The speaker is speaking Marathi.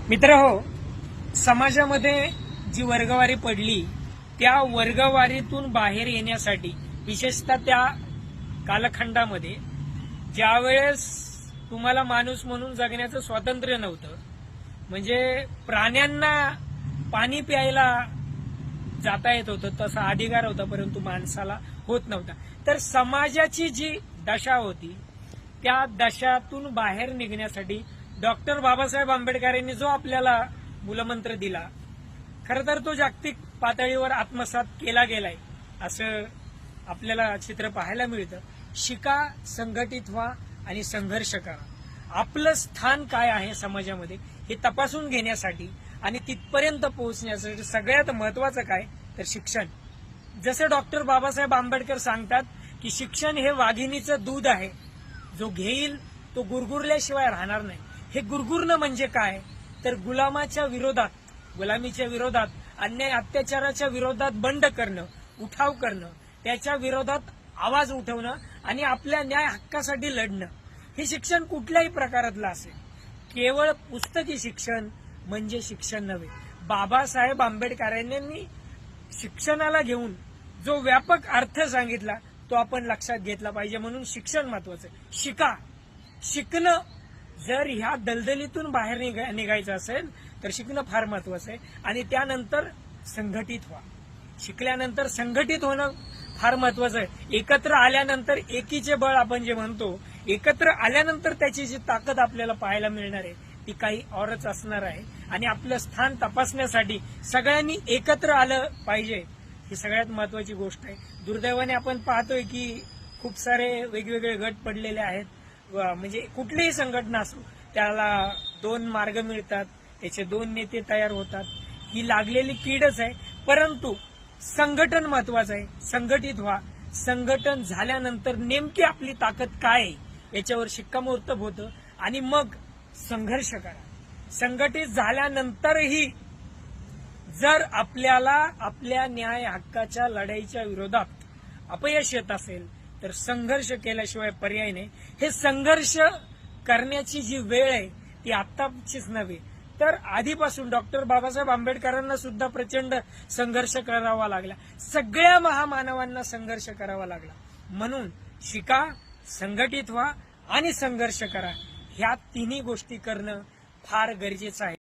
मित्र हो, समाजामध्ये जी वर्गवारी पडली त्या वर्गवारीतून बाहेर येण्यासाठी विशेषतः त्या कालखंडामध्ये ज्यावेळेस तुम्हाला माणूस म्हणून जगण्याचं स्वातंत्र्य नव्हतं, म्हणजे प्राण्यांना पाणी प्यायला जाता येत होतं तसा अधिकार होता, परंतु माणसाला होत नव्हता. तर समाजाची जी दशा होती त्या दशातून बाहेर निघण्यासाठी डॉक्टर बाबासाहेब आंबेडकरांनी जो आपल्याला मूलमंत्र दिला, खरं तर तो जागतिक पातळीवर आत्मसात केला गेलाय असं आपल्याला चित्र पाहायला मिळतं. शिका, संघटित व्हा आणि संघर्ष करा. आपलं स्थान काय आहे समाजामध्ये हे तपासून घेण्यासाठी आणि तिथपर्यंत पोहोचण्यासाठी सगळ्यात महत्वाचं काय तर शिक्षण. जसे डॉक्टर बाबासाहेब आंबेडकर सांगतात की शिक्षण हे वाघिणीचं दूध आहे, जो घेईल तो गुरगुरल्याशिवाय राहणार नाही. हे गुरगुरणं म्हणजे काय तर गुलामीच्या विरोधात, अन्याय अत्याचाराच्या विरोधात बंड करणं, उठाव करणं, त्याच्या विरोधात आवाज उठवणं आणि आपल्या न्याय हक्कासाठी लढणं. हे शिक्षण कुठल्याही प्रकारातलं असेल. केवळ पुस्तकी शिक्षण म्हणजे शिक्षण नव्हे. बाबासाहेब आंबेडकरांनी शिक्षणाला घेऊन जो व्यापक अर्थ सांगितला तो आपण लक्षात घेतला पाहिजे. म्हणून शिक्षण महत्वाचं आहे. शिका. शिकणं जर ह्या दलदलीतून बाहेर निघायचं असेल तर शिकणं फार महत्वाचं आहे. आणि त्यानंतर संघटित व्हा. शिकल्यानंतर संघटित होणं फार महत्वाचं आहे. एकत्र आल्यानंतर एकीचे बळ आपण जे म्हणतो, एकत्र आल्यानंतर त्याची जी ताकद आपल्याला पाहायला मिळणार आहे ती काही औरच असणार आहे. आणि आपलं स्थान तपासण्यासाठी सगळ्यांनी एकत्र आलं पाहिजे, ही सगळ्यात महत्वाची गोष्ट आहे. दुर्दैवाने आपण पाहतोय की खूप सारे वेगवेगळे गट पडलेले आहेत. म्हणजे कुठलीही संघटना असो त्याला दोन मार्ग मिळतात, त्याचे दोन नेते तयार होतात. ही लागलेली कीडच आहे. परंतु संघटन महत्वाचं आहे. संघटित व्हा. संघटन झाल्यानंतर नेमकी आपली ताकद काय आहे याच्यावर शिक्कामोर्तब होतं आणि मग संघर्ष करा. संघटित झाल्यानंतरही जर आपल्याला आपल्या न्याय हक्काच्या लढाईच्या विरोधात अपयश येत असेल तर संघर्ष केल्याशिवाय पर्याय नाही. हे संघर्ष करण्याची जी वेळ आहे ती आत्ताचीच नव्हे तर आधीपासून डॉक्टर बाबासाहेब आंबेडकरांना सुद्धा प्रचंड संघर्ष करावा लागला. सगळ्या महामानवांना संघर्ष करावा लागला. म्हणून शिका, संघटित व्हा आणि संघर्ष करा. ह्या तिन्ही गोष्टी करणं फार गरजेचं आहे.